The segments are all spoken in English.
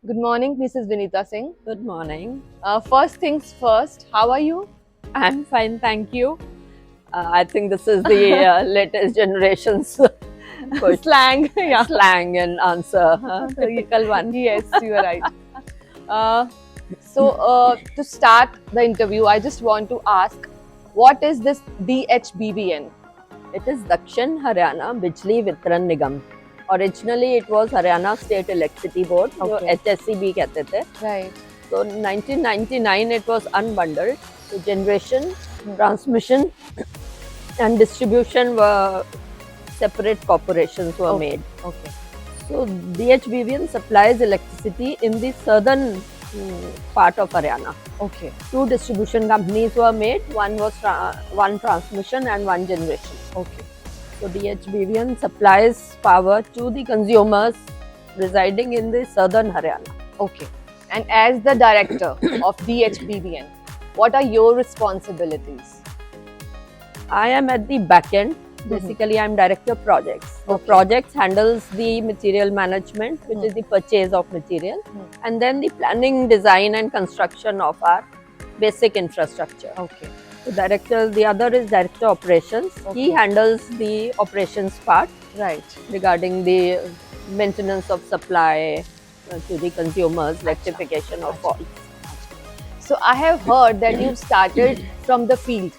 Good morning, Mrs. Vinita Singh. Good morning. First things first, how are you? I'm fine, thank you. I think this is the latest generation's Slang, yeah. slang and answer. Typical one. Yes, you are right. Uh, to start the interview, I just want to ask, what is this DHBBN? It is Dakshin Haryana Bijli Vitran Nigam. Originally, it was Haryana State Electricity Board, जो Okay. HSEB कहते थे. Right. So 1999 it was unbundled. So generation, transmission, and distribution were separate corporations were made. Okay. So DHBVN supplies electricity in the southern part of Haryana. Okay. Two distribution companies were made. One was one transmission and one generation. Okay. So DHBVN supplies power to the consumers residing in the southern Haryana. Okay. And as the director of DHBBN, what are your responsibilities? I am at the back end. Basically, I am director of projects. So Okay. projects handles the material management, which is the purchase of material, and then the planning, design, and construction of our basic infrastructure. Okay. So director, the other is director operations. Okay. He handles the operations part Right. regarding the maintenance of supply to the consumers, rectification of faults. So I have heard that you started from the field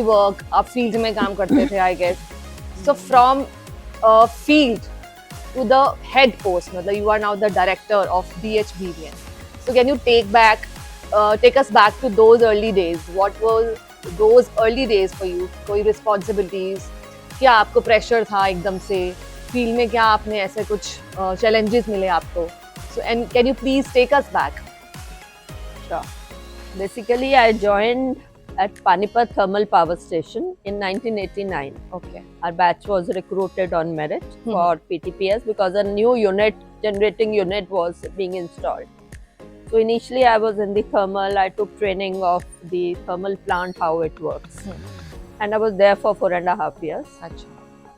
work. आप field में काम करते थे, I guess. So from field to the head post, मतलब you are now the director of DHBVN. So can you take us back to those early days? What were those early days for you? कोई responsibilities? क्या आपको pressure था एकदम से? Field में क्या आपने ऐसे कुछ challenges मिले आपको? So and can you please take us back? Sure. Basically, I joined at Panipat Thermal Power Station in 1989. Okay. Our batch was recruited on merit for PTPS because a new generating unit was being installed. So initially I was in the thermal, I took training of the thermal plant, how it works. And I was there for 4.5 years. अच्छा.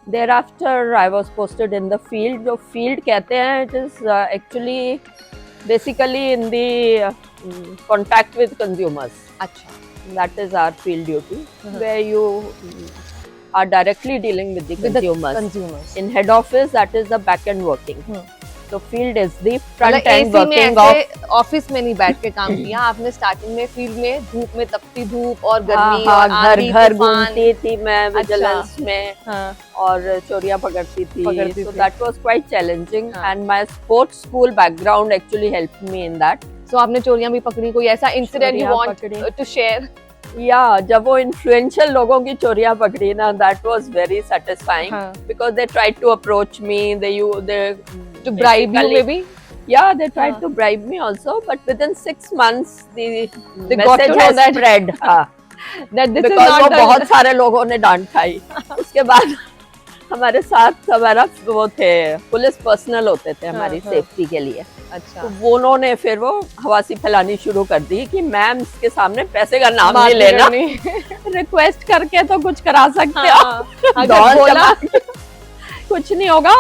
Thereafter, I was posted in the field. जो field कहते हैं, it is actually basically in the contact with consumers. अच्छा. That is our field duty, where you are directly dealing with the consumers. In head office, that is the back end working. So field is the front end working of. Office में नहीं बैठ के काम किया आपने starting में field में धूप में तपती धूप और गर्मी हाँ, और आंधी घर तूफान घूमती थी मैं विजिलेंस में हाँ, और चोरियां पकड़ती थी. So थी. that was quite challenging, हाँ. and my sports school background actually helped me in that. So आपने चोरियां भी पकड़ी कोई ऐसा इंसिडेंट यू चोरियां वांट पकड़ी. टू शेयर Yeah, जब वो influential लोगों की चोरियां पकड़ी ना, that was very satisfying हाँ. because they tried to approach me. They to bribe you maybe Yeah, they tried to bribe me also, but within 6 months the got to message know has that- spread. हाँ. That this is Because वो not बहुत सारे लोगों ने डांट खाई. उसके बाद हमारे साथ हमारा वो थे पुलिस पर्सनल होते थे हमारी सेफ्टी के लिए. अच्छा तो वो उन्होंने फिर वो हवासी फैलानी शुरू कर दी कि मैम इसके सामने पैसे का नाम नहीं लेना, रिक्वेस्ट करके तो कुछ करा सकते हो. अगर दौड़ बोला चला के कुछ नहीं होगा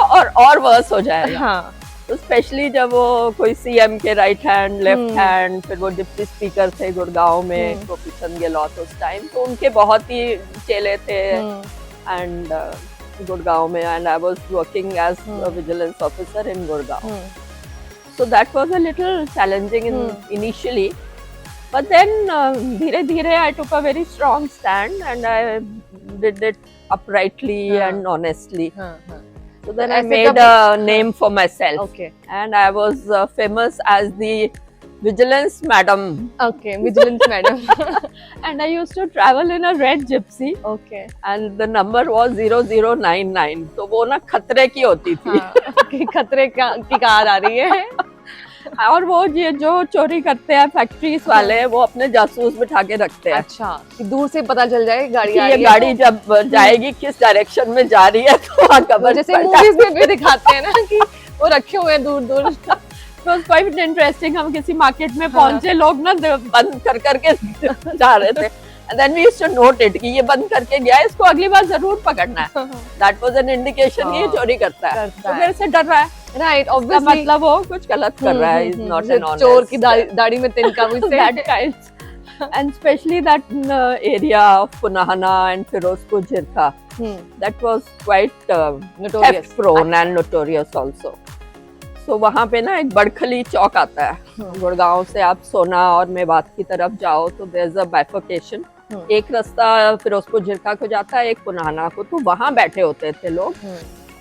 और वर्स हो जाएगा. हाँ तो स्पेशली जब वो कोई सीएम के राइट हैंड लेफ्ट हैंड, फिर वो डिप्टी स्पीकर थे गुड़गांव में गोपी चंद गहलोत उस टाइम, तो उनके बहुत ही चेले थे एंड गुड़गांव में, and I was working as a vigilance officer in Gurgaon. So that was a little challenging initially, but then धीरे धीरे I took a very strong stand and I did it uprightly and honestly. So then I ऐसे made a name for myself. Okay. And I was famous as the vigilance madam. Okay, vigilance madam. And I used to travel in a red gypsy. Okay. And the number was 0099. तो वो ना खतरे की होती थी. कि खतरे की कार आ रही है. और वो ये जो चोरी करते हैं फैक्ट्रीज वाले, वो अपने जासूस बिठा के रखते हैं. अच्छा कि दूर से पता चल जाए गाड़ी कि आ ये रही है गाड़ी जब जाएगी किस डायरेक्शन में जा रही है, तो वहाँ तो खबर जैसे पड़ मूवीज में भी दिखाते हैं ना कि वो रखे हुए हैं दूर दूर. तो क्वाइट इंटरेस्टिंग. हम किसी मार्केट में पहुंचे, लोग ना बंद कर करके जा रहे थे. And then we used to note it कि ये बंद करके गया है, इसको अगली बार जरूर पकड़ना है. That was an indication कि ये चोरी करता है, तो मेरे से डर रहा है. Right, इसका obviously. मतलब वो कुछ गलत कर रहा है, is not an honest. चोर की दाढ़ी में तिनका, we say. That kind. And especially that area of Punahana and Firozpur Jirka, that was quite Notorious. theft prone and notorious also. So वहाँ पे ना एक बड़खली चौक आता है, गुड़गांव से आप सोना और मेवात की तरफ जाओ तो there's a bifurcation. एक रास्ता फिरोजपुर झिरका को जाता है, एक पुनाहना को, तो वहाँ बैठे होते थे लोग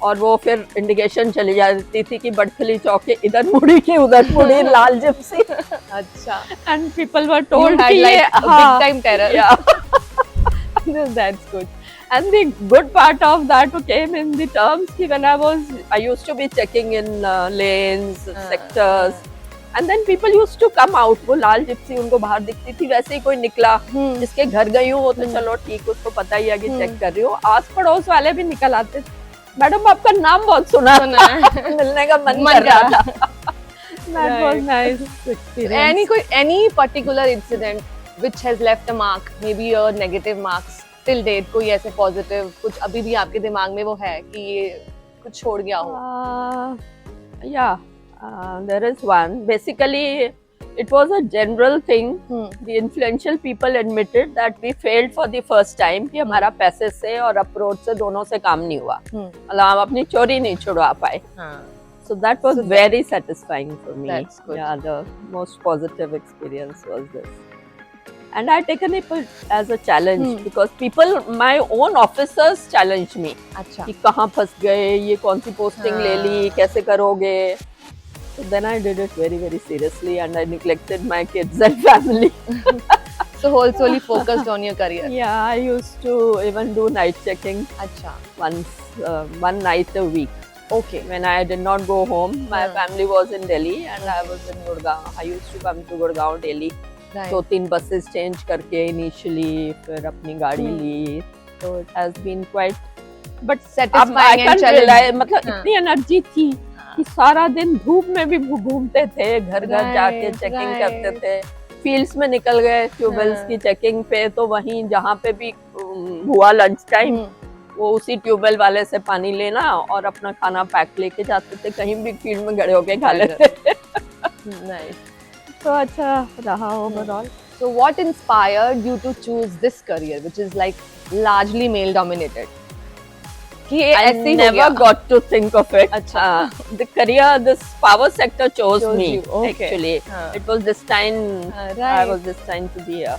और वो फिर इंडिकेशन चली जाती थी कि बड़खली चौक के इधर मुड़ी की उधर मुड़ी लाल जिप्सी. अच्छा. And people were told You had कि ये like a big time terror. Yeah. That's good. And the good part of that came in the terms कि when I used to be checking in lanes, sectors, and then people used to come out. वो लाल Gypsy उनको बाहर दिखती थी, वैसे ही कोई निकला जिसके घर गई हूँ वो तो चलो ठीक, उसको पता ही है कि चेक कर रही हूँ. आस पड़ोस वाले भी निकल आते थे, मैडम आपका नाम बहुत सुना है, मिलने का मन कर रहा था. That was nice experience. Any particular incident which has left a mark, maybe a negative marks till date, कोई ऐसे positive कुछ अभी भी आपके दिमाग में वो है कि ये कुछ छोड़ गया हो? Yeah, there is one. Basically, it was a general thing. The influential people admitted that we failed for the first time कि हमारा पैसे से और अप्रोच से दोनों से काम नहीं हुआ, मतलब हम अपनी चोरी नहीं छुड़वा पाए. So that was very satisfying for me. That's good. Yeah, the most positive experience was this. And I taken it as a challenge because people, my own officers challenged me. अच्छा. कि कहाँ फंस गए, ये कौन सी पोस्टिंग ले ली, कैसे करोगे. So then I did it very, very seriously and I neglected my kids and family. So wholly focused on your career. Yeah, I used to even do night checking. अच्छा. One night a week. Okay. When I did not go home, my family was in Delhi and I was in Gurgaon. I used to come to Gurgaon daily. Right. 2-3 buses change करके initially, फिर अपनी गाड़ी ली. So it has been quite. But अब I satisfying and can't challenging. realize, मतलब इतनी energy थी कि सारा दिन धूप में भी घूमते थे, घर घर जाके चेकिंग करते थे. फील्ड्स में निकल गए ट्यूबवेल्स की चेकिंग पे, तो वहीं जहाँ पे भी हुआ लंच टाइम, वो उसी ट्यूबवेल वाले से पानी लेना और अपना खाना पैक लेके जाते थे, कहीं भी फील्ड में खड़े होके खा लेते थे. Nice. तो अच्छा रहा overall. So what inspired you to choose this career, which is like largely male dominated? कि ये I ऐसे ही हो never गया? got to think of it. अच्छा. The career, this power sector chose Chose me. you. Okay. Actually, हाँ. it was destined. I Right. was destined to be here.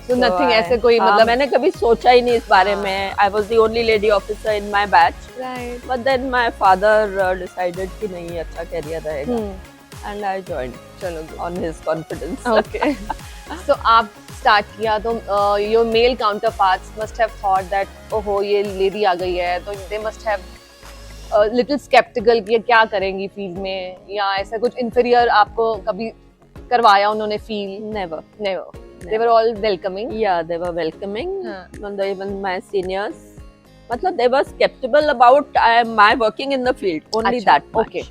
So nothing I- ऐसे कोई हाँ, मतलब. मैंने कभी सोचा ही नहीं इस बारे में. I was the only lady officer in my batch. Right. But then my father decided कि नहीं अच्छा career रहेगा. And I joined चलो. on his confidence. Okay. So आप start किया तो your male counterparts must have thought that ओहो ये lady आ गई है, तो they must have little skeptical कि ये क्या करेंगी फील्ड में, या ऐसा कुछ inferior आपको कभी करवाया उन्होंने feel? Never. Never. They were all welcoming. Yeah, they were welcoming. हाँ. And even my seniors, मतलब they were skeptical about my working in the field. Only अच्छा, that much. okay.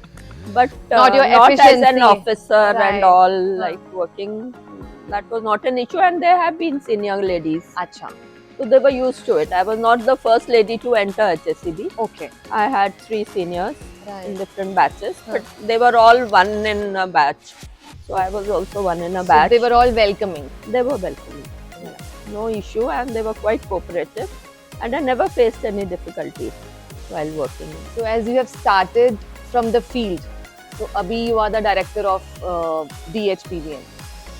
But Not your not as an efficiency. officer Right. and all, हाँ. like working. That was not an issue, and there have been senior ladies, अच्छा. so they were used to it. I was not the first lady to enter HSCB. Okay. I had 3 seniors in Right. different batches, हाँ. but they were all one in a batch. So I was also one in a So batch. they were all welcoming. They were welcoming. Yeah. No issue, and they were quite cooperative, and I never faced any difficulty while working. So as you have started from the field, so अभी you are the director of DHPVN.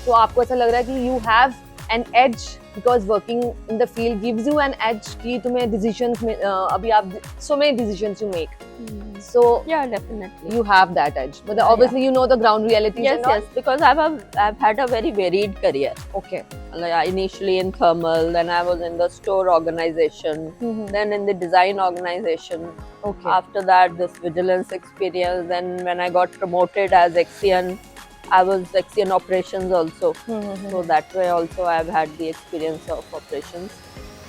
So आपको ऐसा लग रहा है कि you have an edge because working in the field gives you an edge कि तुम्हें decisions में अभी आप so many decisions you make. So Yeah, definitely. you have that edge. But Yeah, obviously you know the ground realities Yes, and all. yes, because I've had a very varied career. Okay. Like, initially in thermal, then I was in the store organization, then in the design organization. Okay. After that, this vigilance experience. Then when I got promoted as Axion, I was Axion operations also. So that way also I've had the experience of operations.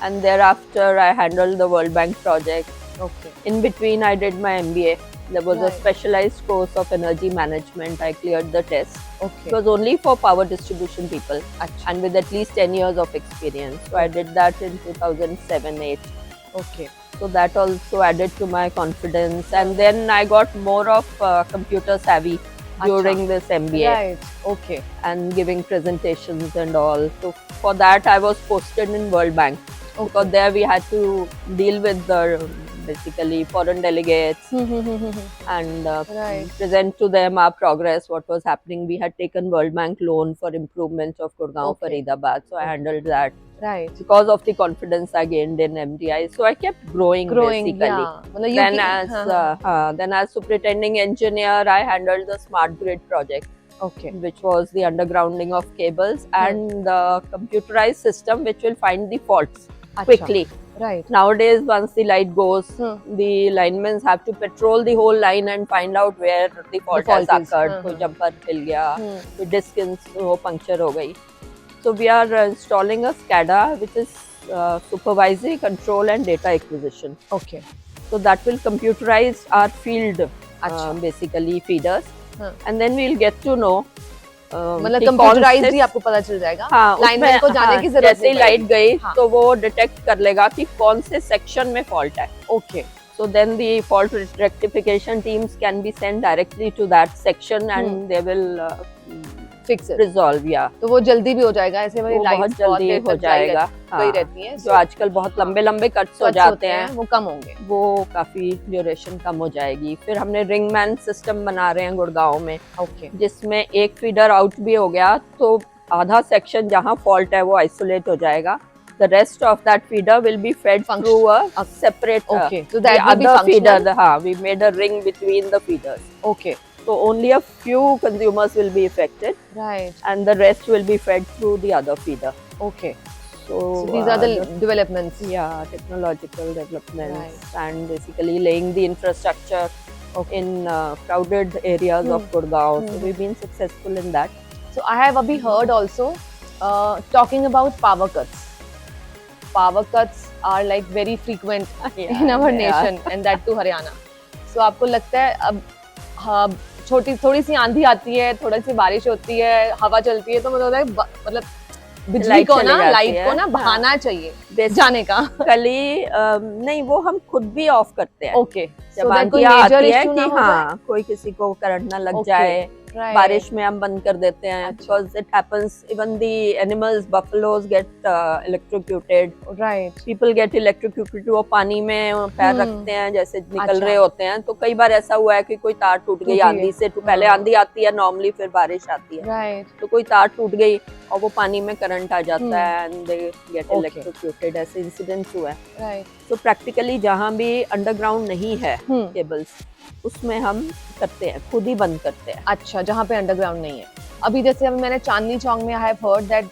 And thereafter I handled the World Bank project. Okay. In between I did my MBA. There was a Right. specialized course of energy management. I cleared the test. Okay. It was only for power distribution people अच्छा. and with at least 10 years of experience. So I did that in 2007-8. Okay. So that also added to my confidence. And then I got more of computer savvy during this MBA. Right. Okay. And giving presentations and all. So for that I was posted in World Bank, because there we had to deal with the basically foreign delegates and Right. present to them our progress, what was happening. We had taken World Bank loan for improvements of Gurgaon, Okay. Faridabad, so I handled that Right. because of the confidence I gained in MDI. So I kept growing basically. Yeah. मतलब you Then keep- then as superintending engineer, I handled the smart grid project, Okay. which was the undergrounding of cables and the computerized system which will find the faults अच्छा. quickly. Right. Nowadays, once the light goes, Hmm. the linemen have to patrol the whole line and find out where the fault has fault is. occurred. कोई jumper हिल गया, कोई disc वो puncture हो गई. So we are installing a SCADA, which is supervisory control and data acquisition. Okay. So that will computerize our field, अच्छा. basically feeders, हाँ. and then we'll get to know. मतलब कि computerise कौन से- ही आपको पता चल जाएगा. हाँ, लाइनमैन उसमें- को जाने हाँ, की जरूरत जैसे ही नहीं लाइट गई हाँ. तो वो डिटेक्ट कर लेगा कि कौन से सेक्शन में फॉल्ट है. Okay. So then the fault rectification teams can be sent directly to that section and they will Fix it. resolve. Yeah. तो वो जल्दी भी हो जाएगा. ऐसे वाली वो लाइट्स बहुत जल्दी देर हो तक जाएगा. जाएगा. वही हाँ. रहती हैं. जो आजकल बहुत लंबे लंबे कट्स हो जाते हैं, वो कम होंगे. वो काफी ड्यूरेशन कम हो जाएगी. फिर हमने रिंगमैन सिस्टम बना रहे हैं गुड़गांव में, Okay. जिसमें एक फीडर आउट भी हो गया तो आधा सेक्शन जहाँ फॉल्ट है वो आइसोलेट हो जाएगा. The rest of that feeder will be fed through a separate Okay. So that will be other functional. feeder. हाँ, we made a ring between the feeders. Okay. So only a few consumers will be affected, Right. and the rest will be fed through the other feeder. Okay. So, So these are the developments. yeah, technological developments and basically laying the infrastructure in crowded areas of Gurgaon. So we've been successful in that. So I have abhi heard also talking about power cuts. Power cuts are like very frequent Yeah, in our they nation and that too Haryana. So आपको लगता है अब हाँ, थोड़ी सी आंधी आती है, थोड़ी सी बारिश होती है, हवा चलती है तो मतलब बिजली Light को चली ना जाती लाइट है. को ना बहाना चाहिए Basic- जाने का. कली नहीं, वो हम खुद भी ऑफ करते हैं. ओके. जब आंधियाँ आती है कि हाँ कोई किसी को करंट ना लग जाए, बारिश में हम बंद कर देते हैं. Because it happens, even the animals, buffaloes get electrocuted. Right. People get electrocuted. वो पानी में पैर रखते हैं जैसे निकल अच्छा. रहे होते हैं. तो कई बार ऐसा हुआ है कि कोई तार टूट गई आंधी से. तो पहले आंधी आती है नॉर्मली, फिर बारिश आती है. Right. तो कोई तार टूट गई और वो पानी में करंट आ जाता है and they get Okay. electrocuted. ऐसे इंसिडेंट्स हुए हैं. Right. तो प्रैक्टिकली जहाँ भी अंडरग्राउंड नहीं है केबल्स, उसमें हम करते हैं, खुद ही बंद करते हैं. अच्छा, जहाँ पे अंडरग्राउंड नहीं है. अभी जैसे अभी मैंने चांदनी चौक में I have heard that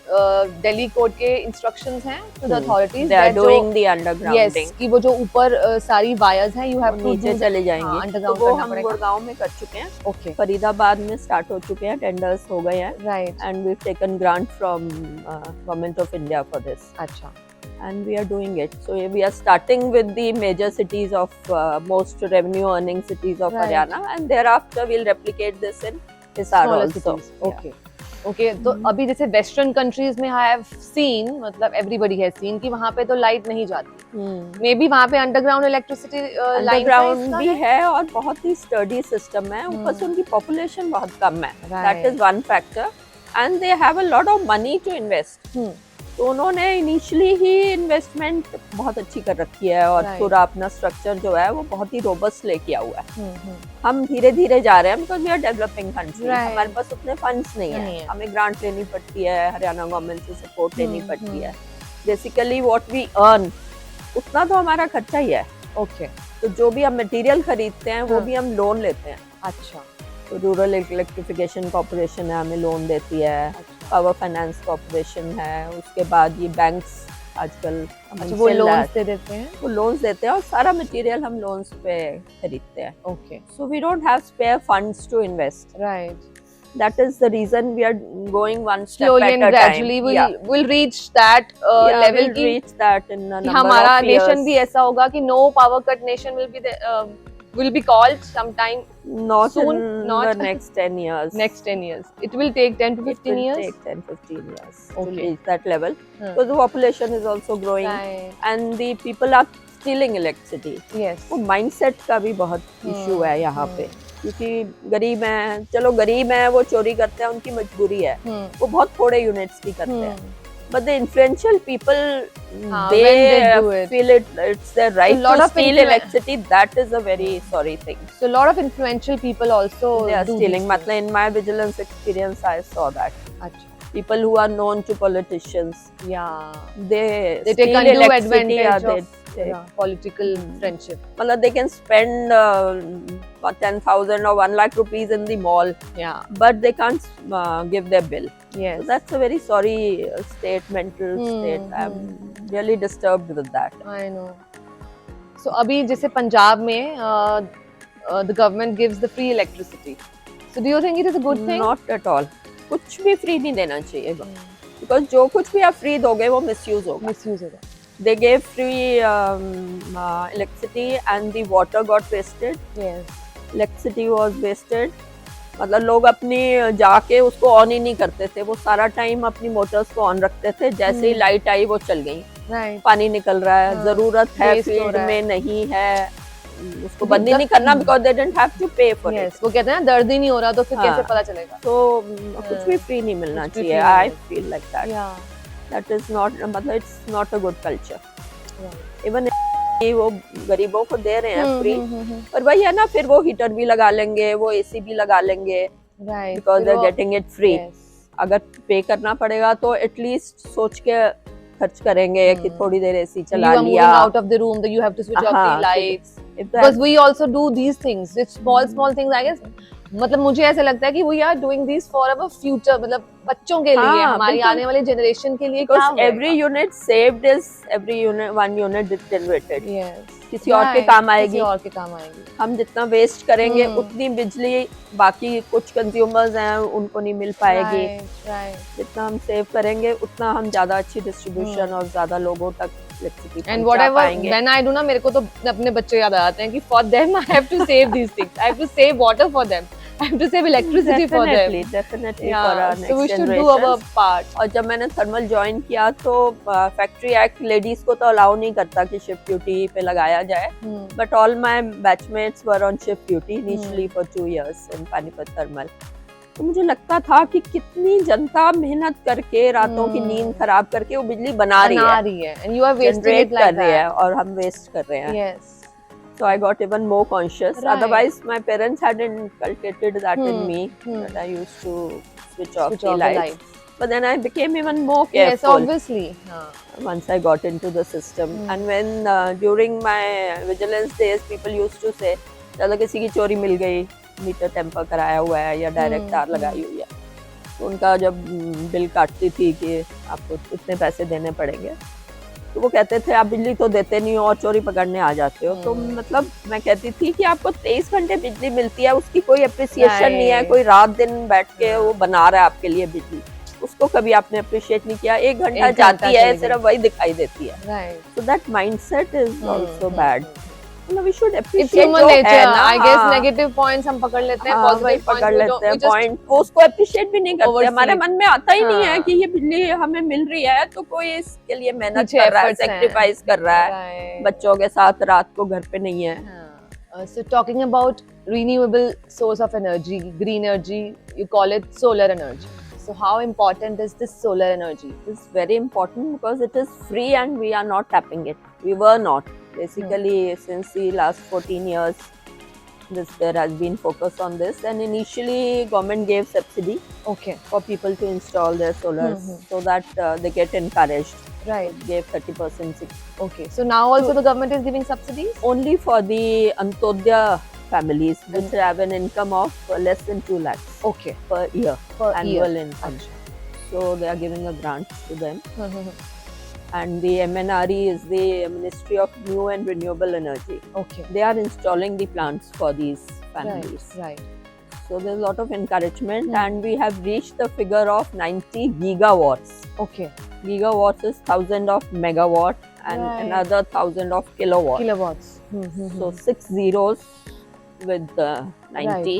Delhi court के इंस्ट्रक्शंस हैं to the authorities they are doing the undergrounding. Yes कि वो जो ऊपर सारी वायर्स हैं यू हैव टू नीचे चले जाएंगे. अंडरग्राउंड तो वो करना हम पड़ेगा. गुड़गांव में कर चुके हैं. ओके. फरीदाबाद में स्टार्ट हो चुके हैं, टेंडर्स हो गए हैं. Right. And we have taken grant from government of India for this. अच्छा. And we are doing it. So we are starting with the major cities of most revenue earning cities of Right. Haryana, and thereafter we'll replicate this in Hisar Smaller also. cities. Okay. Okay. तो अभी जैसे western countries में I have seen, मतलब everybody has seen कि वहाँ पे तो light नहीं जाती. मे बी वहाँ पे अंडरग्राउंड इलेक्ट्रिसिटी अंडरग्राउंड भी है और बहुत ही स्टडी सिस्टम है. ऊपर से उनकी पॉपुलेशन बहुत कम है. That is one factor. And they have a lot of money to invest. तो उन्होंने इनिशियली ही इन्वेस्टमेंट बहुत अच्छी कर रखी है और पूरा अपना स्ट्रक्चर जो है वो बहुत ही रोबस्ट लेके आया हुआ है. हम धीरे धीरे जा रहे हैं because we are developing country. हमारे पास उतने फंड्स नहीं है. हमें ग्रांट लेनी पड़ती है, हरियाणा गवर्नमेंट से सपोर्ट लेनी पड़ती है. बेसिकली व्हाट वी अर्न उतना तो हमारा खर्चा ही है. ओके. तो जो भी हम मटेरियल खरीदते हैं वो भी हम लोन लेते हैं. अच्छा. तो रूरल इलेक्ट्रिफिकेशन कॉर्पोरेशन है, हमें लोन देती है. पावर फाइनेंस कॉर्पोरेशन है. उसके बाद ये बैंक्स आजकल वो लोन्स दे देते हैं. वो लोन्स देते हैं और सारा मटेरियल हम लोन्स पे खरीदते हैं. Okay. So we don't have spare funds to invest. Right. That is the reason we are going one step slowly at and a gradually time. we'll reach that level we'll की reach that in a कि number हमारा of years. Nation भी ऐसा होगा कि no power cut nation will be called sometime Not soon, in not the next 10 years. next 10 years. It will take 10 to 15 years. It will take 10-15 years to Okay. reach that level. Because the population is also growing Right. and the people are stealing electricity. Yes. वो mindset का भी बहुत issue है यहाँ पे, क्योंकि गरीब हैं, चलो गरीब हैं, वो चोरी करते हैं, उनकी मजबूरी है, वो बहुत थोड़े यूनिट्स की करते हैं, but the influential people, when they they do it. feel it's their right lot to of steal electricity. That is a very sorry thing. So a lot of influential people also They are do stealing. these मतलब in my vigilance experience, I saw that things. Achha. people who are known to politicians, Yeah. they They take steal undue electricity, advantage they of take- political friendship. मतलब they can spend 10,000 or 1 lakh rupees in the mall, Yeah. but they can't give their bill. Yes. So that's a very sorry state, mental state. I'm really disturbed with that. I know. So अभी जैसे पंजाब में the government gives the free electricity. So do you think it is a good thing? Not at all. कुछ भी free नहीं देना चाहिए, because जो कुछ भी आप फ्री दोगे वो मिसयूज होगा. Misuse होगा. They gave free electricity and the water got wasted. Yes. Electricity was wasted. मतलब लोग अपनी जाके उसको ऑन ही नहीं करते थे, वो सारा टाइम अपनी मोटर्स को ऑन रखते थे, जैसे ही लाइट आई वो चल गई. Right. पानी निकल रहा है, जरूरत है, waste हो फील्ड रहा है. में नहीं है, उसको बंद ही नहीं करना, because they didn't have to pay for it. Yes. वो कहते हैं ना दर्द ही नहीं हो रहा तो फिर हाँ. कैसे पता चलेगा? तो कुछ भी फ्री नहीं मिलना कुछ भी चाहिए. free नहीं आई मिलना. Feel like that. Yeah. That is not, मतलब it's not a good culture. Right. Even वो गरीबों को दे रहे हैं फ्री, हम्म. पर वही है ना, फिर वो हीटर भी लगा लेंगे, वो एसी भी लगा लेंगे, Right. बिकॉज फिर दे आर वो- गेटिंग इट फ्री. Yes. अगर पे करना पड़ेगा तो एटलीस्ट सोच के खर्च करेंगे कि थोड़ी देर एसी You चला are moving लिया. out of the room, that you have to switch off हाँ, the lights. If Because that- we also do these things. It's small things, I guess. मतलब मुझे ऐसा लगता है कि we are doing these for our future, मतलब बच्चों के लिए, हाँ, हमारी बिल्कुल. आने वाली जनरेशन के लिए because काम every होएगा. unit saved is every unit, one unit generated. Yes. किसी और के Right. काम आएगी. किसी और के काम आएगी. हम जितना वेस्ट करेंगे हम्म. उतनी बिजली बाकी कुछ कंज्यूमर्स हैं उनको नहीं मिल पाएगी. Right. Right. जितना हम सेव करेंगे उतना हम ज्यादा अच्छी डिस्ट्रीब्यूशन और ज्यादा लोगों तक इलेक्ट्रिसिटी And पहुंचा whatever पाएंगे. when I do ना, मेरे को तो अपने बच्चे याद आ जाते हैं कि for them I have to save these things. I have to save water for them. I have to save electricity for them. Definitely for Yeah. our So next we should do generations. our part. और जब मैंने thermal join किया तो factory act ladies को तो allow नहीं करता कि शिफ्ट ड्यूटी पे लगाया जाए. But all my batchmates were on shift duty initially for 2 years in Panipat thermal. तो मुझे लगता था कि कितनी जनता मेहनत करके रातों की नींद खराब करके वो बिजली बना रही है, And you are wasting generate it like कर रही है, that. और हम वेस्ट कर रहे हैं. Yes. So I got even more conscious. Right. Otherwise, my parents had inculcated that in me, Hmm. that I used to switch off Switch the off the lights. lights. But then I became even more Yes, careful obviously. once I got into the system. And when during my vigilance days, people used to say, चलो किसी की चोरी मिल गई, metre temper कराया हुआ है या direct तार लगाई हुई है, तो उनका जब बिल काटती थी कि आपको इतने पैसे देने पड़ेंगे, तो वो कहते थे आप बिजली तो देते नहीं हो और चोरी पकड़ने आ जाते हो. तो मतलब मैं कहती थी कि आपको 23 घंटे बिजली मिलती है, उसकी कोई अप्रिसिएशन नहीं है, Right. कोई रात दिन बैठ के वो बना रहा है आपके लिए बिजली, उसको कभी आपने अप्रिशिएट नहीं किया. 1 घंटा एक घंटा जाती है, चली सिर्फ वही दिखाई देती है. Right. So that mindset is also bad. We should It's appreciate human जो है nature. ना, I guess हाँ. negative points हम पकड़ लेते हैं, हाँ, वही positive points पकड़ we लेते don't- हैं we just- पॉइंट, वो उसको अप्रिशिएट भी नहीं करते. Oversee. हमारे मन में आता ही नहीं है हाँ. कि ये बिजली हमें मिल रही है तो कोई इसके लिए मेहनत पीछे कर रहा है, efforts हैं. सेक्रीफाइस कर रहा है, Right. बच्चों के साथ रात को घर पे नहीं है. So talking about renewable source of energy, green energy, you call it solar energy. So how important is this solar energy? It's very important because it is free and we are not tapping it. We were not. Basically, since the last 14 years, there has been focus on this. And initially, government gave subsidy Okay. for people to install their solars so that they get encouraged. Right. Gave 30% Okay. So now also the government is giving subsidies? only for the Antodya families which have an income of less than 2 lakhs Okay. per year, Per annual year. income. So they are giving a grant to them. Mhm. And the MNRE is the Ministry of New and Renewable Energy. Okay. They are installing the plants for these families. Right. So there's a lot of encouragement, and we have reached the figure of 90 gigawatts. Okay. Gigawatts is 1000 of megawatt and Right. another 1000 of kilowatt. Kilowatts. So 6 zeros with 90.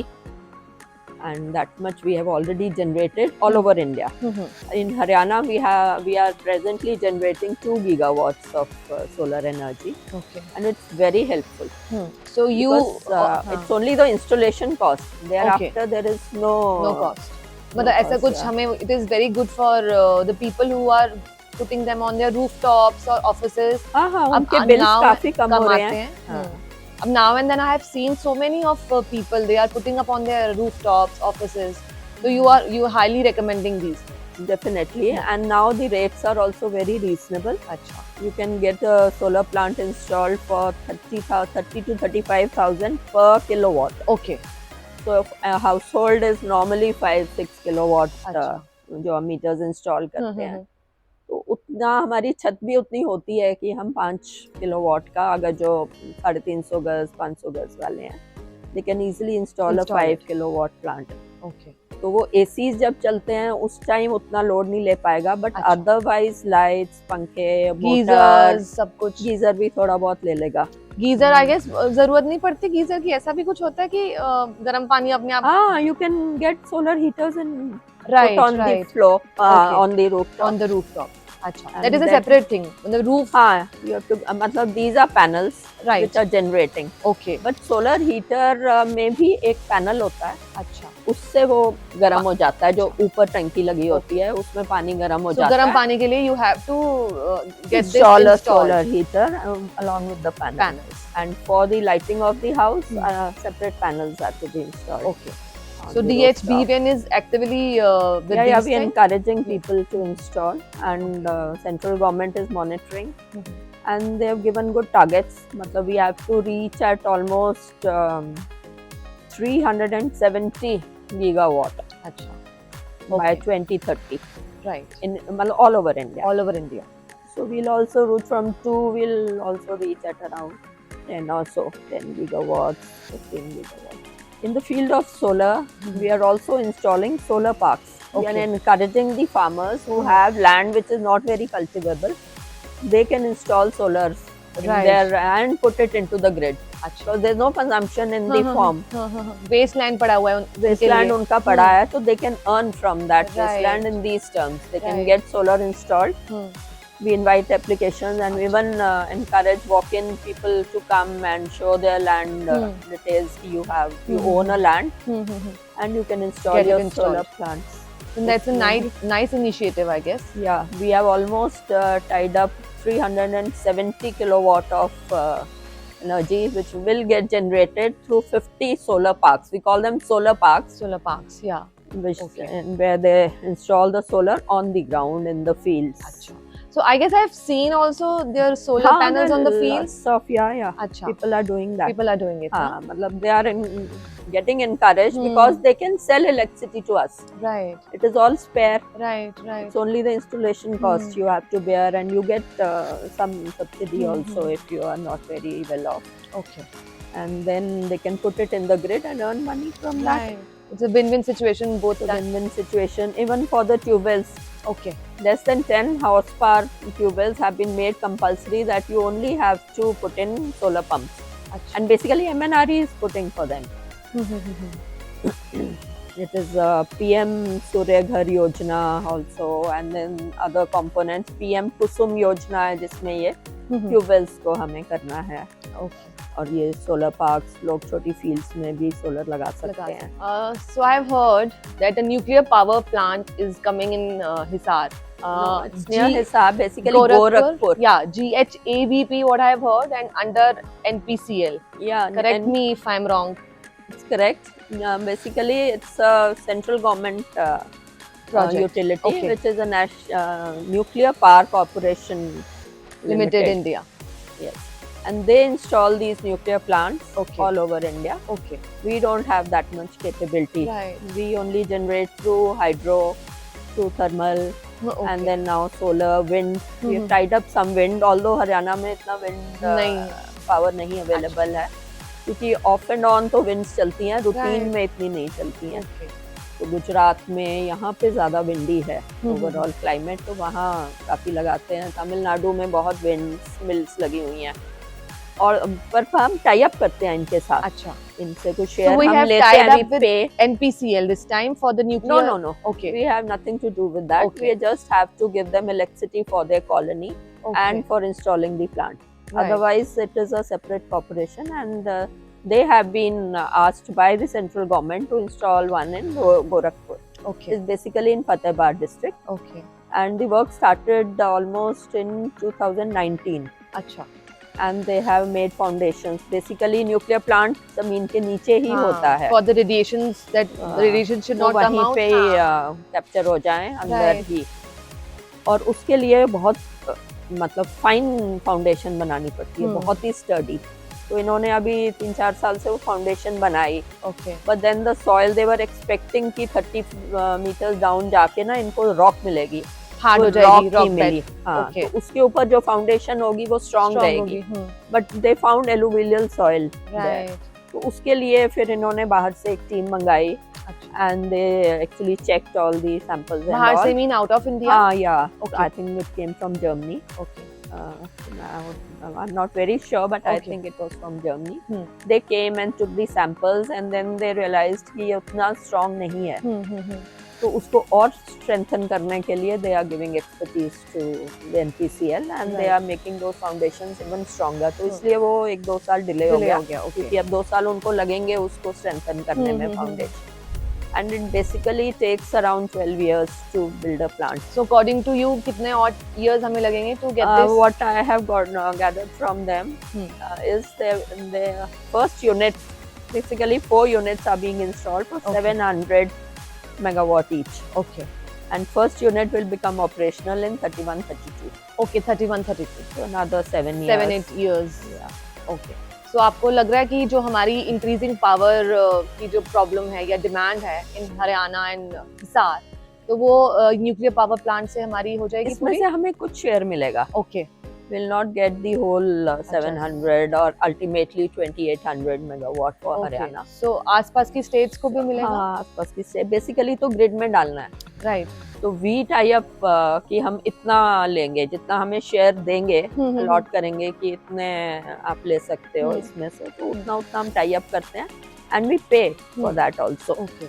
and that much we have already generated all over India. In Haryana, we are presently generating 2 gigawatts of solar energy, Okay. and it's very helpful. So you Because it's only the installation cost. Thereafter, there is no cost. मतलब ऐसा कुछ हमें it is very good for the people who are putting them on their rooftops or offices. हाँ, उनके bills काफी कम हो रहे हैं. अब now and then I have seen so many of people, they are putting up on their rooftops, offices. So you are highly recommending these. Definitely, and now the rates are also very reasonable. अच्छा. You can get a solar plant installed for 30 to 35,000 per kilowatt. Okay. So if a household is normally 5-6 kilowatt जो हम meters install करते हैं, तो उतना हमारी छत भी उतनी होती है कि हम 5 किलोवाट का, अगर जो 350 गज 500 गज वाले हैं, they can easily install a 5 kilowatt plant. Okay. तो वो एसीज जब चलते हैं उस टाइम उतना लोड नहीं ले पाएगा, बट अदरवाइज लाइट्स, पंखे, गीजर, सब कुछ, गीजर भी थोड़ा बहुत ले लेगा. गीजर आई गेस जरूरत नहीं पड़ती गीजर की. ऐसा भी कुछ होता है कि गर्म पानी अपने आप. हाँ, you can get solar heaters and right, put on the floor, on the rooftop. On the rooftop. अच्छा, that is a separate thing. The roof. हाँ, you have to, मतलब these are panels which are generating. Okay. But solar heater में भी एक panel होता है. अच्छा. उससे वो गर्म हो जाता है, जो ऊपर टंकी लगी होती है उसमें पानी गर्म हो जाता है. गर्म पानी के लिए you have to get install a solar heater along with the panels. And for the lighting of the house, separate panels have to be installed. Okay. So DHBN is actively we are encouraging people to install, and central government is monitoring, and they have given good targets. मतलब we have to reach at almost 370 gigawatt by 2030. Right. In all over India. All over India. So we'll also route from 2. We'll also reach at around 10 or so, 10 gigawatts, 15 gigawatts. In the field of solar, we are also installing solar parks. We are encouraging the farmers who have land which is not very cultivable. They can install solars in there and put it into the grid. So there's no consumption in the farm. Wasteland पड़ा हुआ है. Wasteland उनका पड़ा है, so they can earn from that wasteland in these terms. They can get solar installed. We invite applications, and we even encourage walk-in people to come and show their land details. You own a land, and you can install your solar plants. And that's a nice initiative, I guess. Yeah, we have almost tied up 370 kilowatt of energy, which will get generated through 50 solar parks. We call them solar parks. Solar parks, yeah. Where they install the solar on the ground in the fields. Achha. So I guess I've seen also their solar panels on the fields. People are doing that. People are doing it. मतलब they are getting encouraged because they can sell electricity to us. Right. It is all spare. Right. It's only the installation cost you have to bear, and you get some subsidy also if you are not very well off. Okay. And then they can put it in the grid and earn money from that. It's a win-win situation, both. It's a win-win situation, even for the tube wells. Okay. Less than 10 horsepower tube wells have been made compulsory, that you only have to put in solar pumps. And basically MNRE is putting for them. It is PM Surya Ghar Yojana also, and then other components. PM Kusum Yojana है जिसमें ये tube wells को हमें करना है. Okay. और ये solar parks लोग छोटी fields में भी solar लगा सकते हैं. So I've heard that a nuclear power plant is coming in Hisar. No, it's near Hisar, basically Gorakhpur. Yeah, GHAVP, what I've heard, and under NPCL. Yeah. Correct me if I'm wrong. It's correct. Basically, it's a central government project, utility, which is a Nuclear Power Corporation Limited India. Yes. And they install these nuclear plants all over India. Okay. We don't have that much capability. Right. We only generate through hydro, through thermal, and then now solar, wind. We have tied up some wind, although Haryana में इतना wind power नहीं available है, क्योंकि off and on तो winds चलती हैं, routine में इतनी नहीं चलती हैं. तो गुजरात में यहाँ पे ज़्यादा विंडी है ओवरऑल क्लाइमेट, तो वहाँ काफ़ी लगाते हैं. तमिलनाडु में बहुत विंड मिल्स लगी हुई हैं, और पर हम टाई अप करते हैं इनके साथ. अच्छा. इनसे कुछ So शेयर we हम have लेते tied हैं, up we with pay. NPCL this time for the nuclear. No. Okay. We have nothing to do with that. Okay. We just have to give them electricity for their colony Okay. and for installing the plant. Right. Otherwise, it is a separate corporation, and they have been asked by the central government to install one in Gorakhpur. Okay. It's basically in Fatehpur district, Okay. and the work started almost in 2019. अच्छा. And they have made foundations. Basically, nuclear plant जमीन के नीचे ही होता है. For the radiations that the radiation should not come out. वहीं पे capture हो जाएं अंदर Right. ही. और उसके लिए बहुत मतलब फाइन फाउंडेशन बनानी पड़ती है, बहुत ही स्टडी. तो इन्होंने अभी 3-4 साल से वो फाउंडेशन बनाई. Okay. But then the soil they were expecting कि 30 मीटर्स डाउन जाके ना इनको रॉक मिलेगी. हार्ड हो जाएगी रॉक मिली. हाँ, Okay. तो उसके ऊपर जो फाउंडेशन होगी वो स्ट्रॉन्ग रहेगी. But they found alluvial soil. Right. तो उसके लिए फिर इन्होंने बाहर से एक टीम मंगाई. अच्छा. And they actually checked all the samples and बाहर all. से mean out of India? Yeah. Okay. I think it came from Germany. Okay. I'm not very sure, but I Okay. think it was from Germany. Hmm. They came and took the samples, and then they realized कि ये उतना strong नहीं है. तो उसको और strengthen करने के लिए they are giving expertise to the NPCL, and they Right. are making those foundations even stronger. तो इसलिए वो 1-2 साल delay हो Delay गया. हो गया. Okay. क्योंकि अब 2 साल उनको लगेंगे उसको strengthen करने में foundation. And it basically takes around 12 years to build a plant. So according to you, कितने odd years हमें लगेंगे to get this? What I have gathered from them is their first unit, basically 4 units are being installed for 700 megawatt each. Okay. And first unit will become operational in 31-32. Okay, 31-32. So another 7 years. 7-8 years. Yeah. Okay. So आपको लग रहा है कि जो हमारी increasing power की जो problem है या डिमांड है इन हरियाणा एंड हिसार, तो वो न्यूक्लियर पावर प्लांट से हमारी हो जाएगी इसमें पूरी? से हमें कुछ शेयर मिलेगा. Okay. Will not get the whole 700 or ultimately 2800 megawatt for Haryana. So आसपास की स्टेट्स को भी मिलेगा? हाँ, आसपास की स्टेट बेसिकली तो ग्रिड में डालना है. राइट. तो वी टाई अप कि हम इतना लेंगे, जितना हमें शेयर देंगे, अलॉट करेंगे कि इतने आप ले सकते हो इसमें से, तो उतना हम टाई अप करते हैं एंड वी पे for that also. Okay.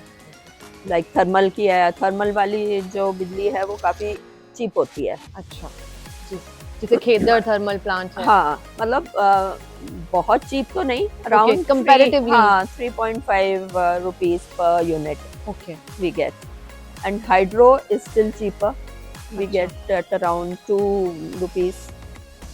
Like thermal की है, थर्मल वाली जो बिजली है वो काफी चीप होती है. अच्छा. जैसे खेदर थर्मल प्लांट है. हाँ, मतलब बहुत चीप तो नहीं, around comparatively 3.5 rupees per unit. Okay. We get, and hydro is still cheaper. We get at around 2 rupees.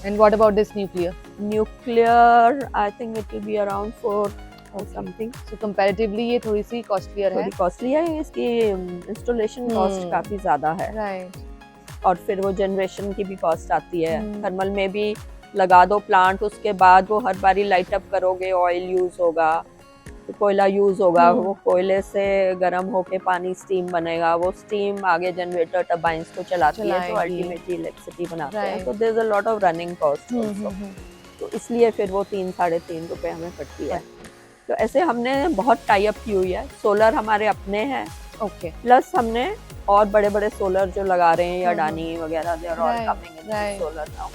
And what about this nuclear? Nuclear, I think it will be around 4 or something. So comparatively ये थोड़ी सी costlier है. थोड़ी costly है, इसकी installation cost काफी ज्यादा है. Right. और फिर वो जनरेशन की भी कॉस्ट आती है. थर्मल में भी लगा दो प्लांट, उसके बाद वो हर बारी लाइट अप करोगे, ऑयल यूज होगा, तो कोयला यूज होगा, वो कोयले से गर्म होके पानी स्टीम बनेगा, वो स्टीम आगे जनरेटर टरबाइंस को चलाती है, तो अल्टीमेटली इलेक्ट्रिसिटी बनाते हैं. तो there is a lot of running cost also. तो इसलिए फिर वो 3-3.5 रुपए हमें पड़ती है. तो ऐसे हमने बहुत टाई अप की हुई है. सोलर हमारे अपने हैं. ओके. प्लस हमने और बड़े-बड़े सोलर जो लगा रहे हैं या अडानी वगैरह, they are all coming in solar now.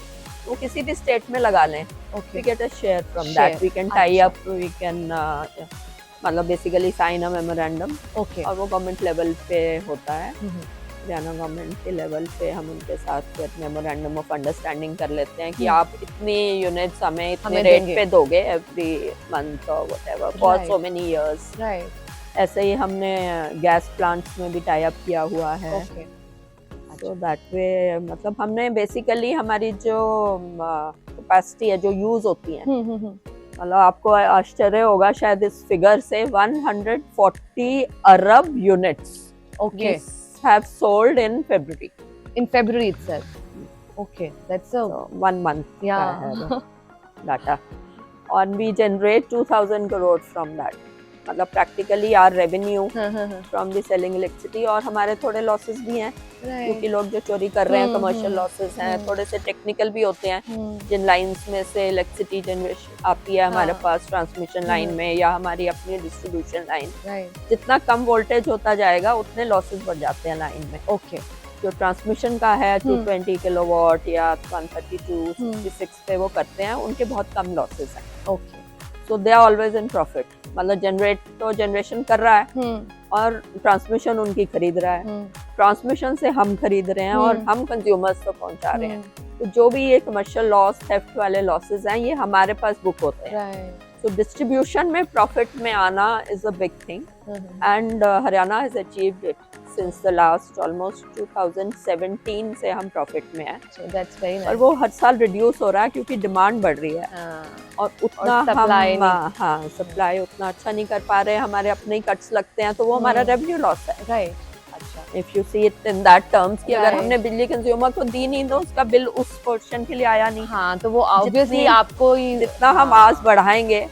वो किसी भी स्टेट में लगा लें, we get a share from that. We can tie up, we can मतलब basically sign a memorandum. Okay. और वो गवर्नमेंट लेवल पे होता है. हरियाणा गवर्नमेंट के लेवल पे हम उनके साथ मेमोरेंडम ऑफ अंडरस्टैंडिंग कर लेते हैं कि आप इतनी यूनिट्स हमें इतने रेट पे दोगे एवरी मंथ और whatever for so many years. Right. ऐसे ही हमने गैस प्लांट्स में भी टाई अप किया हुआ है. ओके. सो दैट वे मतलब हमने बेसिकली हमारी जो कैपेसिटी है जो यूज होती है, मतलब आपको आश्चर्य होगा शायद इस फिगर से, 140 अरब units okay have sold in February. In February itself. Okay, that's a So 1 month. yeah. Data. And we generate 2,000 crores from that. मतलब practically our revenue from the selling electricity. और हमारे थोड़े losses भी हैं, क्योंकि लोग जो चोरी कर रहे हैं, commercial losses हैं, थोड़े से technical भी होते हैं. जिन lines में से electricity generation आती है हमारे पास transmission line में या हमारी अपनी distribution line, जितना कम voltage होता जाएगा उतने losses बढ़ जाते हैं line में. Okay. जो ट्रांसमिशन का है 220 किलोवाट या 132, 66 पे वो करते हैं, उनके बहुत कम लॉसेस हैं. Okay. So they are always in profit, मतलब जनरेट तो जनरेशन कर रहा है और ट्रांसमिशन उनकी खरीद रहा है, ट्रांसमिशन से हम खरीद रहे हैं और हम कंज्यूमर्स तक पहुंचा रहे हैं। तो जो भी ये कमर्शियल लॉस, थेफ्ट वाले लॉसेस हैं, ये हमारे पास बुक होते हैं। सो डिस्ट्रीब्यूशन में प्रॉफिट में आना is a big thing, and Haryana has achieved it since the last almost 2017 से हम प्रॉफिट में हैं। So that's very nice. और वो हर साल रिड्यूस हो रहा है क्योंकि डिमांड बढ़ रही है और उतना supply हम सप्लाई उतना अच्छा नहीं कर पा रहे हैं, हमारे अपने ही कट्स लगते हैं, तो वो हमारा रेवेन्यू लॉस है। राइट। अच्छा, if you see it in that terms कि अगर हमने बिजली कंज्यूमर को दी नहीं तो उसका बिल उस पोर्शन के लिए आया नहीं। हाँ, तो वो ऑब्वियसली आपको ही जितना हम आज बढ़ाएंगे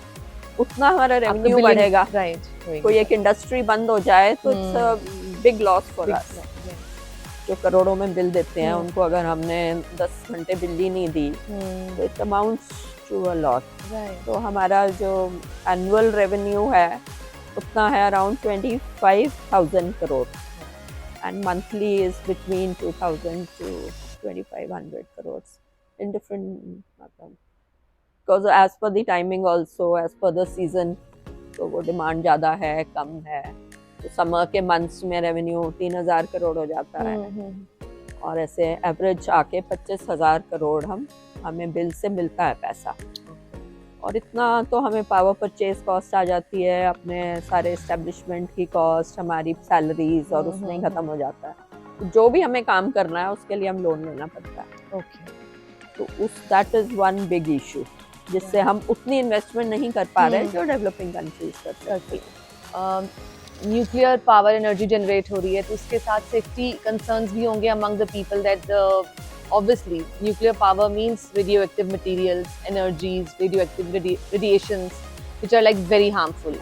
उतना हमारा रेवेन्यू बढ़ेगा। राइट। कोई एक इंडस्ट्री बंद हो जाए तो it's a big loss for us. जो करोड़ों में बिल देते हैं उनको अगर हमने 10 घंटे बिजली नहीं दी तो it amounts to a lot. तो हमारा जो एनुअल रेवेन्यू है उतना है around 25,000 crore and monthly is between 2,000 to 2,500 crores in different because as per the timing also as per the season, तो वो डिमांड ज़्यादा है कम है, तो समर के मंथ्स में रेवेन्यू 3,000 करोड़ हो जाता है और ऐसे एवरेज आके 25,000 करोड़ हमें बिल से मिलता है पैसा। और इतना तो हमें पावर परचेज कॉस्ट आ जाती है, अपने सारे एस्टेब्लिशमेंट की कॉस्ट, हमारी सैलरीज और उसमें ही खत्म हो जाता है। तो जो भी हमें काम करना है उसके लिए हम लोन लेना पड़ता है। तो that is one big issue जिससे हम उतनी इन्वेस्टमेंट नहीं कर पा रहे जो डेवलपिंग कंट्रीज कर सकती हैं। न्यूक्लियर पावर एनर्जी जनरेट हो रही है तो उसके साथ सेफ्टी कंसर्न्स भी होंगे among the people that obviously nuclear power means radioactive materials, energies, radioactive radiations which are like very harmful.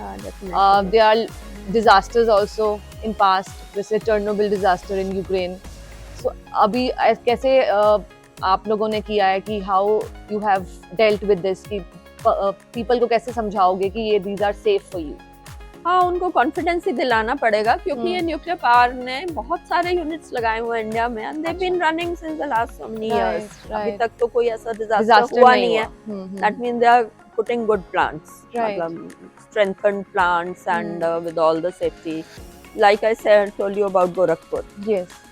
There are disasters also in past, जैसे Chernobyl disaster in Ukraine. So अभी कैसे आप लोगों ने किया है कि how you have dealt with this, कि people को कैसे समझाओगे कि ये these are safe for you? हाँ, उनको कॉन्फिडेंस ही दिलाना पड़ेगा क्योंकि ये न्यूक्लियर पावर ने बहुत सारे यूनिट्स लगाए हुए हैं इंडिया में and they been running since the last so many years. अभी तक तो कोई ऐसा डिजास्टर हुआ नहीं है। That mean they are putting good plants, मतलब strengthened plants and with all the safety. Like I said told you about Gorakhpur,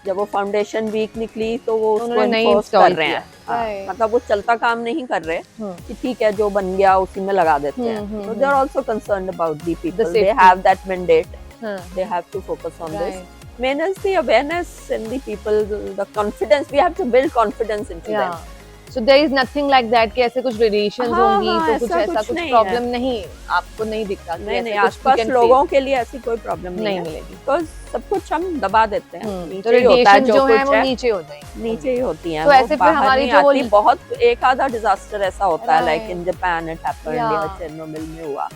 जब वो फाउंडेशन वीक निकली तो वो उसको इन्फोर्स कर रहे हैं, मतलब वो चलता काम नहीं कर रहे कि ठीक है जो बन गया उसी में लगा देते हैं। So they are also concerned about the people. They have that mandate. They have to focus on this. Main is the awareness in the people, the confidence. We have to build confidence into them. So there is nothing like that कि ऐसे कुछ radiations होंगी तो कुछ ऐसा कुछ problem नहीं आपको नहीं दिखता। नहीं, आसपास लोगों के लिए ऐसी कोई प्रॉब्लम नहीं मिलेगी बिकॉज़ सब कुछ हम दबा देते हैं। नीचे ही होता है जो है वो नीचे होता है, नीचे ही होती हैं। तो ऐसे फिर हमारी जो वो बहुत एक आधा डिजास्टर ऐसा होता है like in Japan it happened या चेरनोबिल में हुआ,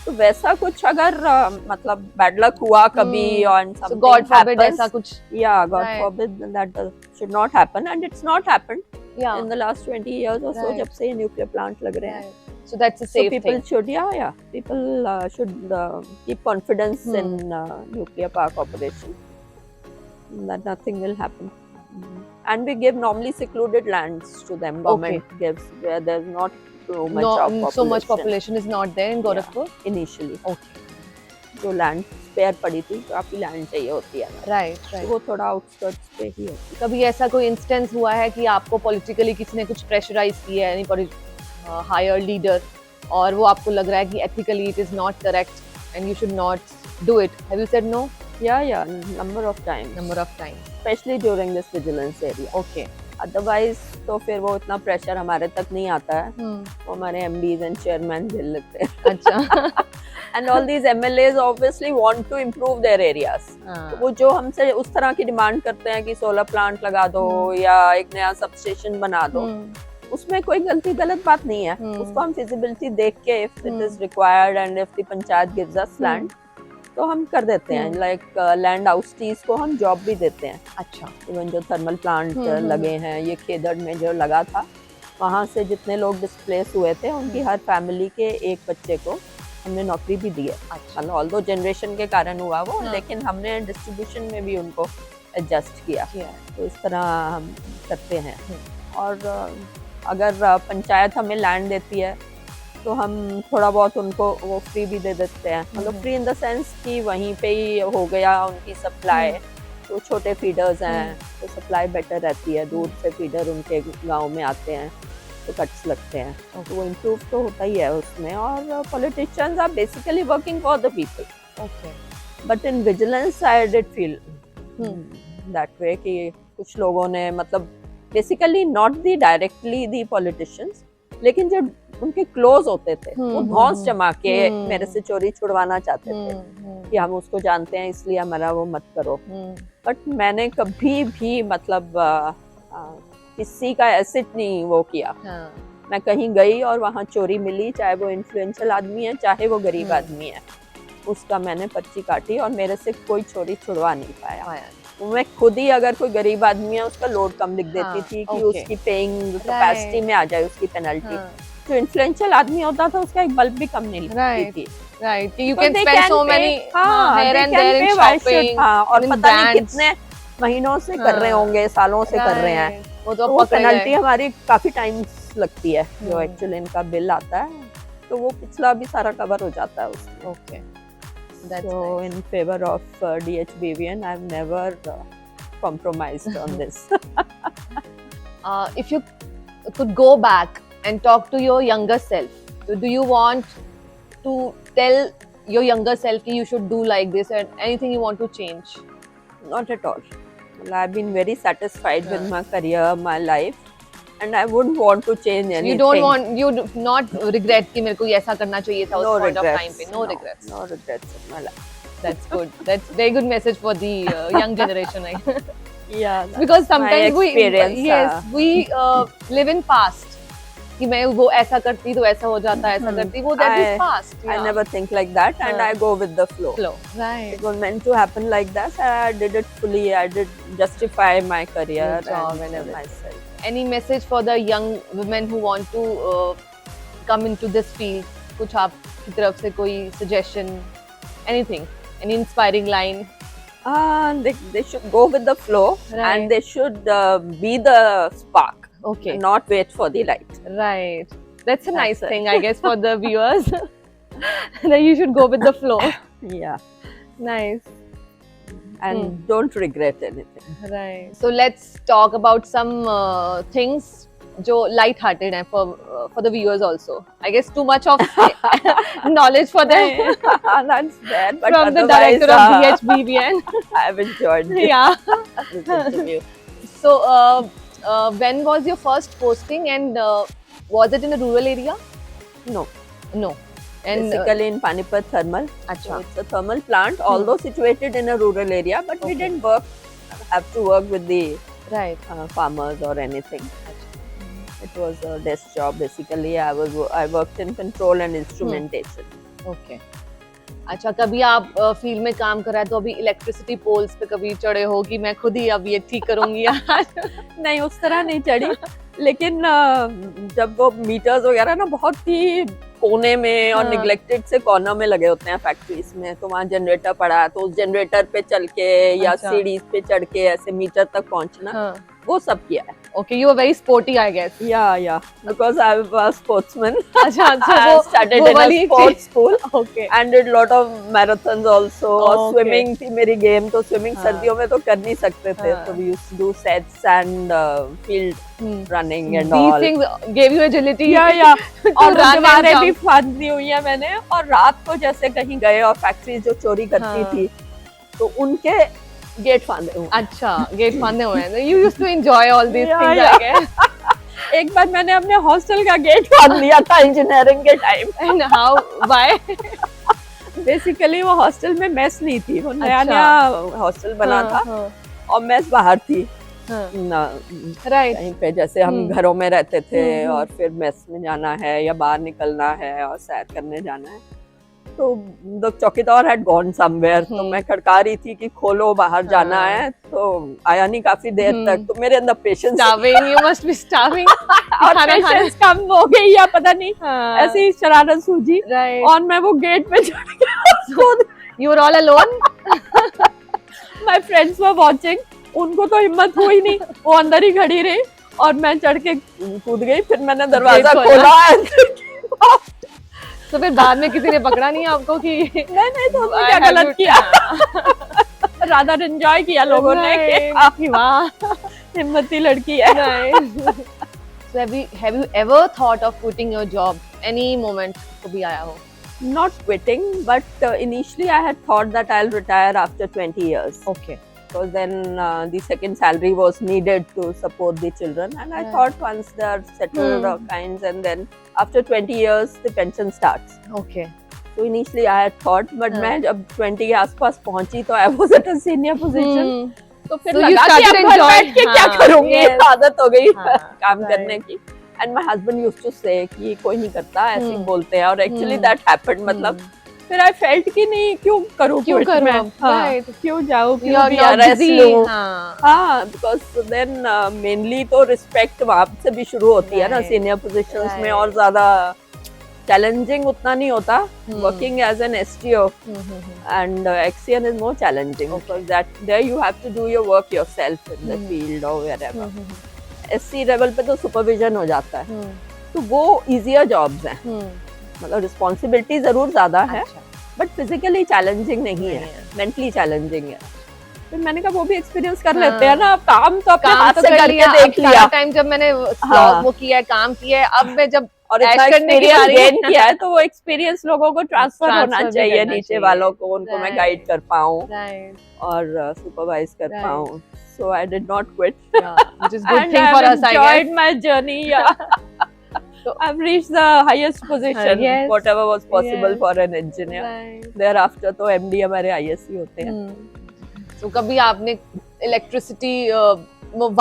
तो वैसा कुछ अगर मतलब बैड लक हुआ कभी और समथिंग गॉड फॉरबिड ऐसा कुछ, या God forbid that should not happen and it's not happened in the last 20 years or so जब से ये न्यूक्लियर प्लांट लग रहे हैं। So that's a safe people thing. should people should keep confidence in nuclear power corporation that nothing will happen. And we give normally secluded lands to them. Government gives where there's not so much population. So much population is not there in Gorakhpur initially. Okay. जो land spare पड़ी थी काफी land चाहिए होती है, right. वो थोड़ा outskirts पे ही होती है। कभी ऐसा कोई इंस्टेंस हुआ है कि आपको पॉलिटिकली किसी ने कुछ प्रेशराइज किया है, यानी हायर लीडर, और वो आपको लग रहा है कि ethically it is not correct and you should not do it? Have you said no? या number of times specially during this vigilance area. Okay, otherwise तो फिर वो इतना प्रेशर हमारे तक नहीं आता है, वो हमारे एमडीज एंड चेयरमैन झेल लेते हैं। अच्छा। and all these MLAs obviously want to improve their areas. तो वो जो हमसे उस तरह की डिमांड करते हैं कि सोलर प्लांट लगा दो या एक नया सब स्टेशन बना दो, उसमें कोई गलत बात नहीं है। उसको हम फिजिबिलिटी देख के if it is required and if the panchayat gives us land तो हम कर देते हैं। लाइक लैंड हाउस को हम जॉब भी देते हैं। अच्छा, इवन जो थर्मल प्लांट लगे हैं, ये खेदड़ में जो लगा था वहाँ से जितने लोग डिस्प्लेस हुए थे उनकी हर फैमिली के एक बच्चे को हमने नौकरी भी दी है। अच्छा, ऑल्दो जनरेशन के कारण हुआ वो, लेकिन हमने डिस्ट्रीब्यूशन में भी उनको एडजस्ट किया। तो इस तरह हम करते हैं। और अगर पंचायत हमें लैंड देती है तो हम थोड़ा बहुत उनको वो फ्री भी दे देते हैं, मतलब फ्री इन द सेंस कि वहीं पे ही हो गया उनकी सप्लाई। तो छोटे फीडर्स हैं तो सप्लाई बेटर रहती है, दूर से फीडर उनके गांव में आते हैं तो कट्स लगते हैं, तो वो इम्प्रूव तो होता ही है उसमें। और politicians are basically working for the people, but in vigilance I did feel that way कि कुछ लोगों ने मतलब basically not the directly the politicians, लेकिन जब उनके क्लोज होते थे वो धौंस जमा के मेरे से चोरी छुड़वाना चाहते थे कि हम उसको जानते हैं इसलिए हमारा वो मत करो। बट मैंने कभी भी मतलब किसी का एसेट नहीं वो किया। मैं कहीं गई और वहाँ चोरी मिली, चाहे वो इन्फ्लुएंशियल आदमी है चाहे वो गरीब आदमी है, उसका मैंने पर्ची काटी और मेरे से कोई चोरी छुड़वा नहीं पाया। मैं खुद ही अगर कोई गरीब आदमी है उसका लोड कम लिख देती थी कि उसकी पेइंग कैपेसिटी में आ जाए उसकी पेनल्टी। जो इन्फ्लुएंशियल आदमी होता था उसका एक बल्ब भी कम नहीं लिखती थी। Right, you can spend so many here and there in shopping, और पता नहीं कितने महीनों से कर रहे होंगे, सालों से कर रहे हैं, वो तो पेनल्टी हमारी काफी टाइम लगती है जो एक्चुअली इनका बिल आता है, तो वो पिछला भी सारा कवर हो जाता है उसमें। Okay, so in favor of DHBVN, I've never compromised on this. If you could go back and talk to your younger self, so do you want to tell your younger self that you should do like this, and anything you want to change? Not at all. Well, I've been very satisfied with my career, my life, and I wouldn't want to change anything. You don't want, you do not regret कि मेरे को ये ऐसा करना चाहिए था उस point of time पे. No regrets. No regrets in my life. That's good. That's very good message for the young generation. Yeah. Because sometimes we live in past. कि मैं वो ऐसा करती तो ऐसा हो जाता, ऐसा करती वो that is past. I never think like that, and I go with the flow. Right. It was meant to happen like that. I did it fully. I did justify my career and myself. Any message for the young women who want to come into this field? कुछ आपकी तरफ से कोई suggestion? Anything? Any inspiring line? They should go with the flow, and they should be the spark. Okay. Not wait for the light. Right. That's a nice thing, I guess, for the viewers. That you should go with the flow. Yeah. Nice. And don't regret anything. Right. So let's talk about some things जो light-hearted हैं for the viewers also. I guess too much of knowledge for them. That's bad. But from the director of DHBVN. I've enjoyed this. This interview. So when was your first posting, and was it in a rural area? No. And basically in Panipat Thermal. So it's a thermal plant, although situated in a rural area, but we didn't have to work with the farmers or anything. It was a desk job basically. I worked in control and instrumentation. Okay. अच्छा, कभी आप field में काम कर रहा है तो अभी इलेक्ट्रिसिटी पोल्स पे कभी चढ़े हो कि मैं खुद ही अब ये ठीक करूंगी यार? नहीं, उस तरह नहीं चढ़ी, लेकिन जब वो मीटर्स वगैरह ना बहुत ही कोने में और निग्लेक्टेड से कॉर्नर में लगे होते हैं फैक्ट्रीज में, तो वहाँ जनरेटर पड़ा है तो उस जनरेटर पे चल के या सीढ़ी पे चढ़ के ऐसे मीटर तक पहुँचना, वो सब किया है. Okay, you were very sporty, I guess. Yeah. Because I was a sportsman. अच्छा, I studied in a sports school. Okay. And did lot of marathons also. और swimming थी मेरी game, तो swimming सर्दियों में तो कर नहीं सकते थे, तो we used to do sets and field running and all. These things gave you agility. Yeah. और दीवारें भी फांदी हुई है मैंने, और रात को जैसे कहीं गए और फैक्ट्री जो चोरी करती थी, तो उनके गेट फांदे हुए. अच्छा, गेट फांदे हुए हैं. You used to enjoy all these things, I guess. एक बार मैंने अपने हॉस्टल का गेट फांद लिया था इंजीनियरिंग के time. And how? Why? Basically वो हॉस्टल में मेस नहीं थी, वो नया हॉस्टल बना था और मेस बाहर थी. कहीं पे जैसे हम घरों में रहते थे और फिर मेस में जाना है या बाहर निकलना है और सैर करने जाना है, तो द चौकीदार हैड गॉन समवेयर, तो मैं खड़का रही थी कि खोलो बाहर जाना है, तो आया नहीं काफी देर तक, तो मेरे अंदर patience you must be starving. और पेशेंस कम हो गई या पता नहीं, ऐसी ही शरारत सूझी और मैं वो गेट पे चढ़ गई. You were all alone? My friends were watching. उनको तो हिम्मत हुई नहीं, वो अंदर ही खड़ी रही और मैं चढ़ के कूद गई. फिर मैंने दरवाजा खोला तो फिर बाद में किसी ने पकड़ा नहीं आपको कि नहीं तो उसने I क्या have गलत to- किया, रादर एंजॉय किया लोगों ने कि Right. कि वाह हिम्मती लड़की है। Right. So have you ever thought of quitting your job? Any moment कभी आया हो? Not quitting, but initially I had thought that I'll retire after 20 years. Okay. Because then the second salary was needed to support the children, and I Right. thought once they are settled or kinds, and then after 20 years the pension starts. Okay. So initially I had thought, but हाँ. मैं जब 20 के आसपास पहुंची तो I was at a senior position. तो फिर So you लगा कि started अब घर बैठ के enjoying- क्या हाँ, करूंगी, yes. आदत हो गई हाँ, काम right. करने की. And my husband used to say कि कोई नहीं करता, ऐसे ही हम्म. बोलते हैं, और actually हम्म. that happened. मतलब फिर I felt कि नहीं क्यों करूँ क्यों quit करूँ मैं? अब? हाँ, Right. क्यों जाऊँ, क्यों You're भी not rest busy. लूँ. हाँ. हाँ, because then mainly तो respect वहाँ से भी शुरू होती है ना, Right. senior positions में, Right. और ज्यादा challenging उतना नहीं होता. Hmm. Working as an STO and XCN is more challenging because that there you have to do your work yourself in the field or wherever. SC level पे तो supervision हो जाता है, तो वो easier jobs हैं. मतलब responsibility जरूर ज्यादा है, अच्छा. बट फिजिकली चैलेंजिंग नहीं नहीं है, है. मेंटली चैलेंजिंग है. फिर मैंने कहा वो भी एक्सपीरियंस कर हाँ. लेते हैं ना, अब काम तो अपने काम हाथ तो से कर करके लिया. देख लिया, टाइम जब मैंने हाँ. वो किया है, काम किया है, अब मैं जब और ऐश इतना करने की एक्सपीरियंस बारी है. गेन किया है तो वो एक्सपीरियंस लोगों को ट्रांसफर होना Transfer भी चाहिए करना नीचे चाहिए. वालों को, उनको मैं Right. गाइड कर पाऊँ Right. और सुपरवाइज कर Right. पाऊँ. So I did not quit Yeah. Which is good and thing for us, I guess. enjoyed my journey. Yeah. So I've reached the highest position, Yes. whatever was possible Yes. for an engineer. Right. Thereafter तो MD हमारे IS ही होते हैं. So कभी आपने electricity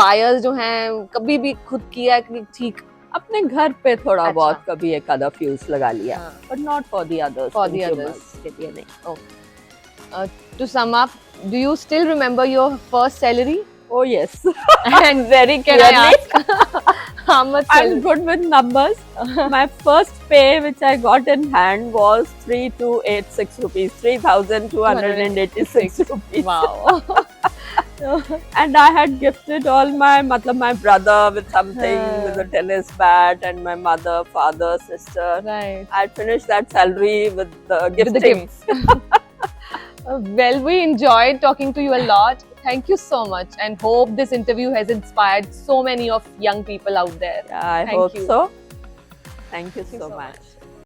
wires जो हैं कभी भी खुद किया है कि ठीक अपने घर पे थोड़ा अच्छा. बहुत कभी एक आधा फ्यूज लगा लिया, हाँ. But not for the others. For the others. के लिए नहीं. To sum up, do you still remember your first salary? Oh yes. And very Can I ask how much I'm salary? good with numbers. My first pay which I got in hand was 3286 rupees, 3286 rupees. Wow. And I had gifted all my brother with something, with a tennis bat, and my mother, father, sister. Right. I finished that salary with the With the gifting. gifts. Well, we enjoyed talking to you a lot. Thank you so much, and hope this interview has inspired so many of young people out there. Yeah, I Thank hope you. so. Thank you Thank you so so much. much.